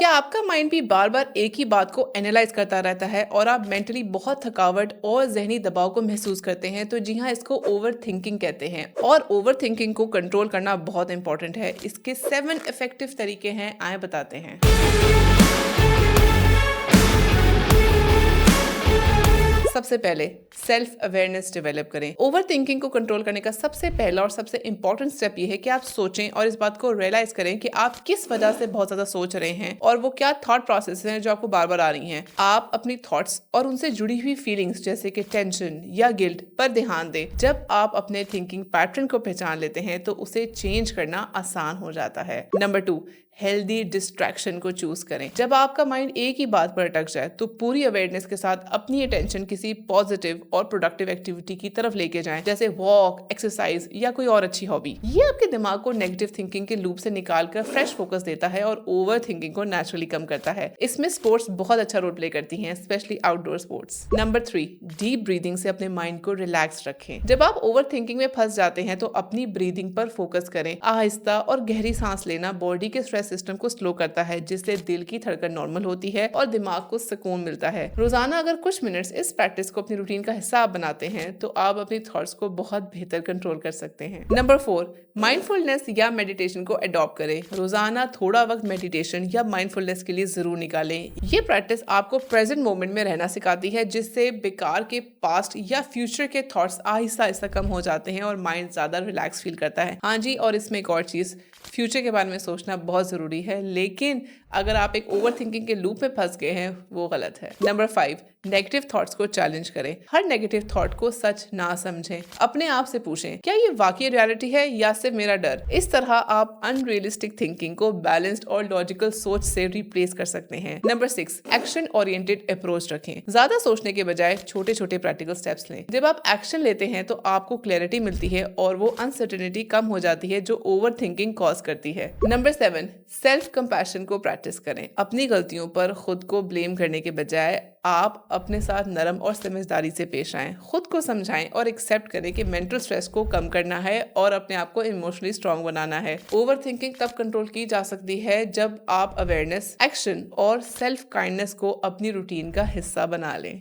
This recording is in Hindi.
क्या आपका माइंड भी बार बार एक ही बात को एनालाइज करता रहता है और आप मेंटली बहुत थकावट और जहनी दबाव को महसूस करते हैं? तो जी हाँ, इसको ओवर थिंकिंग कहते हैं और ओवर थिंकिंग को कंट्रोल करना बहुत इंपॉर्टेंट है। इसके 7 इफेक्टिव तरीके हैं, आए बताते हैं। सबसे पहले सेल्फ अवेयरनेस डेवलप करें। ओवर थिंकिंग को कंट्रोल करने का सबसे पहला और सबसे इंपॉर्टेंट स्टेप ये है कि आप सोचें और इस बात को रियलाइज करें कि आप किस वजह से बहुत ज्यादा सोच रहे हैं और वो क्या थॉट प्रोसेस हैं जो आपको बार बार आ रही हैं। आप अपनी थॉट्स और उनसे जुड़ी हुई फीलिंग्स जैसे कि टेंशन या गिल्ट पर ध्यान दें। जब आप अपने थिंकिंग पैटर्न को पहचान लेते हैं तो उसे चेंज करना आसान हो जाता है। नंबर 2, हेल्दी डिस्ट्रैक्शन को चूज करें। जब आपका माइंड एक ही बात पर अटक जाए तो पूरी अवेयरनेस के साथ अपनी अटेंशन किसी पॉजिटिव और प्रोडक्टिव एक्टिविटी की तरफ लेके जाएं, जैसे वॉक, एक्सरसाइज या कोई और अच्छी हॉबी। ये आपके दिमाग को नेगेटिव थिंकिंग के लूप से निकालकर फ्रेश फोकस देता है और ओवर थिंकिंग को नेचुरली कम करता है। इसमें स्पोर्ट्स बहुत अच्छा रोल प्ले करती हैं, specially outdoor sports. Number 3, deep breathing से अपने माइंड को रिलैक्स रखें। जब आप ओवर थिंकिंग में फंस जाते हैं तो अपनी ब्रीदिंग पर फोकस करें। आहिस्ता और गहरी सांस लेना बॉडी के स्ट्रेस सिस्टम को स्लो करता है, जिससे दिल की धड़कन नॉर्मल होती है और दिमाग को सुकून मिलता है। रोजाना अगर कुछ मिनट्स इस प्रैक्टिस को अपनी रूटीन का हिस्सा बनाते हैं तो आप अपनी थॉट्स को बहुत बेहतर कंट्रोल कर सकते हैं। नंबर 4, माइंडफुलनेस या मेडिटेशन को अडॉप्ट करें। रोजाना थोड़ा वक्त मेडिटेशन या माइंडफुलनेस के लिए जरूर निकालें। ये प्रैक्टिस आपको प्रेजेंट मोमेंट में रहना सिखाती है, जिससे बेकार के पास्ट या फ्यूचर के थॉट्स आहिस्ता आहिस्ता कम हो जाते हैं और माइंड ज्यादा रिलैक्स फील करता है। हाँ जी, और इसमें एक और चीज, फ्यूचर के बारे में सोचना बहुत जरूरी है, लेकिन अगर आप एक ओवर थिंकिंग के लूप में फंस गए हैं वो गलत है। नंबर 5, नेगेटिव थॉट्स को चैलेंज करें। हर नेगेटिव थॉट को सच ना समझें। अपने आप से पूछें, क्या ये वाकई रियलिटी है या सिर्फ मेरा डर? इस तरह आप अनरियलिस्टिक थिंकिंग को बैलेंस्ड और लॉजिकल सोच से रिप्लेस कर सकते हैं। नंबर 6, एक्शन ओरिएंटेड अप्रोच रखें। ज्यादा सोचने के बजाय छोटे छोटे प्रैक्टिकल स्टेप्स लें। जब आप एक्शन लेते हैं तो आपको क्लैरिटी मिलती है और वो अनसर्टेनिटी कम हो जाती है जो ओवर थिंकिंग कॉज करती है। नंबर 7, सेल्फ कंपैशन को प्रैक्टिस करें। अपनी गलतियों पर खुद को ब्लेम करने के बजाय आप अपने साथ नरम और समझदारी से पेश आएं। खुद को समझाएं और एक्सेप्ट करें कि मेंटल स्ट्रेस को कम करना है और अपने आप को इमोशनली स्ट्रांग बनाना है। ओवर थिंकिंग तब कंट्रोल की जा सकती है जब आप अवेयरनेस, एक्शन और सेल्फ काइंडनेस को अपनी रूटीन का हिस्सा बना लें।